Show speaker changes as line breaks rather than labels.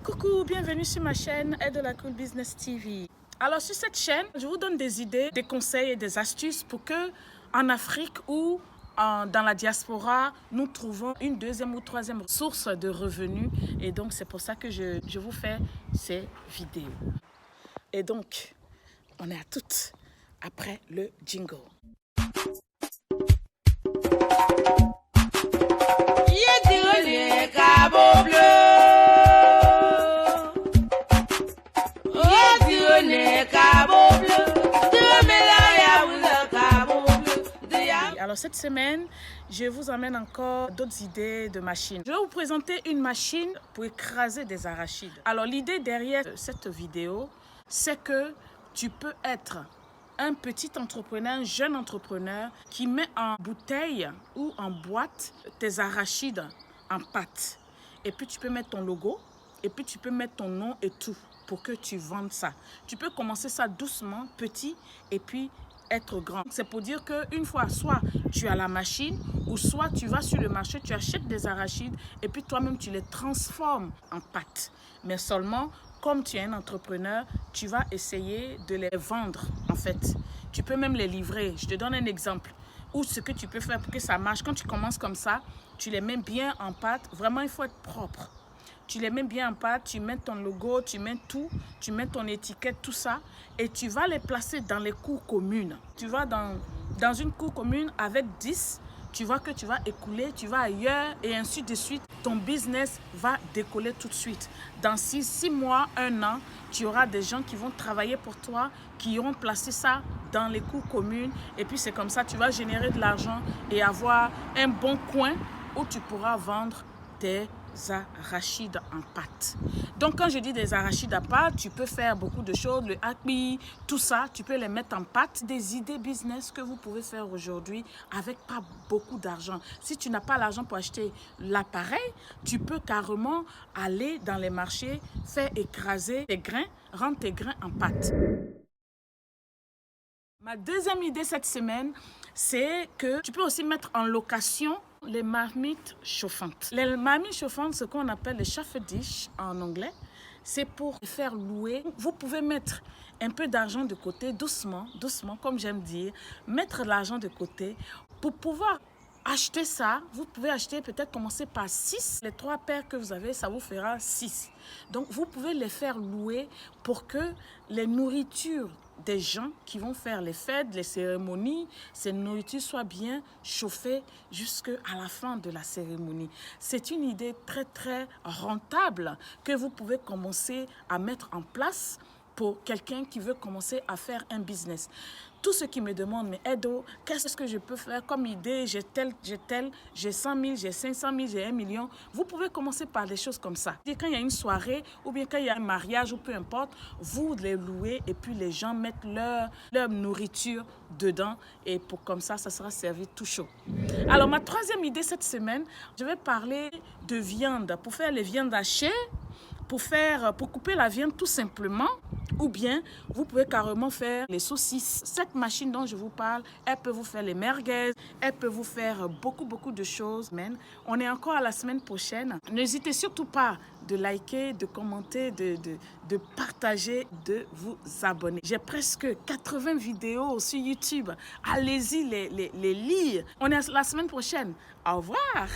Coucou, bienvenue sur ma chaîne Aide de la Cool Business TV. Alors sur cette chaîne, je vous donne des idées, des conseils et des astuces pour que en Afrique ou dans la diaspora, nous trouvons une deuxième ou troisième source de revenus. Et donc c'est pour ça que je vous fais ces vidéos. Et donc, on est à toutes après le jingle. Alors cette semaine, je vous emmène encore d'autres idées de machines. Je vais vous présenter une machine pour écraser des arachides. Alors l'idée derrière cette vidéo, c'est que tu peux être un petit entrepreneur, un jeune entrepreneur qui met en bouteille ou en boîte tes arachides en pâte. Et puis tu peux mettre ton logo et puis tu peux mettre ton nom et tout pour que tu vendes ça. Tu peux commencer ça doucement, petit et puis être grand. C'est pour dire qu'une fois, soit tu as la machine ou soit tu vas sur le marché, tu achètes des arachides et puis toi-même tu les transformes en pâte. Mais seulement, comme tu es un entrepreneur, tu vas essayer de les vendre en fait. Tu peux même les livrer. Je te donne un exemple. Ou ce que tu peux faire pour que ça marche. Quand tu commences comme ça, tu les mets bien en pâte. Vraiment, il faut être propre. Tu les mets bien en pâte, tu mets ton logo, tu mets tout, tu mets ton étiquette, tout ça. Et tu vas les placer dans les cours communes. Tu vas dans une cour commune avec 10, tu vois que tu vas écouler, tu vas ailleurs et ainsi de suite. Ton business va décoller tout de suite. Dans 6 mois, 1 an, tu auras des gens qui vont travailler pour toi, qui auront placé ça dans les cours communes. Et puis c'est comme ça, tu vas générer de l'argent et avoir un bon coin où tu pourras vendre tes arachides en pâte. Donc quand je dis des arachides à pâte, tu peux faire beaucoup de choses, le akbi, tout ça, tu peux les mettre en pâte. Des idées business que vous pouvez faire aujourd'hui avec pas beaucoup d'argent. Si tu n'as pas l'argent pour acheter l'appareil, tu peux carrément aller dans les marchés, faire écraser tes grains, rendre tes grains en pâte. Ma deuxième idée cette semaine, c'est que tu peux aussi mettre en location les marmites chauffantes. Les marmites chauffantes, ce qu'on appelle les chafed dish en anglais, c'est pour faire louer. Vous pouvez mettre un peu d'argent de côté, doucement, doucement, comme j'aime dire, mettre de l'argent de côté pour pouvoir acheter ça. Vous pouvez acheter, peut-être commencer par 6. Les 3 paires que vous avez, ça vous fera 6. Donc, vous pouvez les faire louer pour que les nourritures des gens qui vont faire les fêtes, les cérémonies, ces nourritures soient bien chauffées jusqu'à la fin de la cérémonie. C'est une idée très très rentable que vous pouvez commencer à mettre en place pour quelqu'un qui veut commencer à faire un business. Tous ceux qui me demandent, mais Edo, qu'est-ce que je peux faire comme idée? J'ai 100 000, j'ai 500 000, j'ai 1 million. Vous pouvez commencer par des choses comme ça. Et quand il y a une soirée ou bien quand il y a un mariage ou peu importe, vous les louez et puis les gens mettent leur nourriture dedans et comme ça sera servi tout chaud. Alors ma troisième idée cette semaine, je vais parler de viande. Pour faire les viandes hachées, pour couper la viande tout simplement, ou bien vous pouvez carrément faire les saucisses. Cette machine dont je vous parle, elle peut vous faire les merguez, elle peut vous faire beaucoup de choses. On est encore à la semaine prochaine. N'hésitez surtout pas de liker, de commenter, de partager, de vous abonner. J'ai presque 80 vidéos sur YouTube. Allez-y les lire. On est à la semaine prochaine. Au revoir.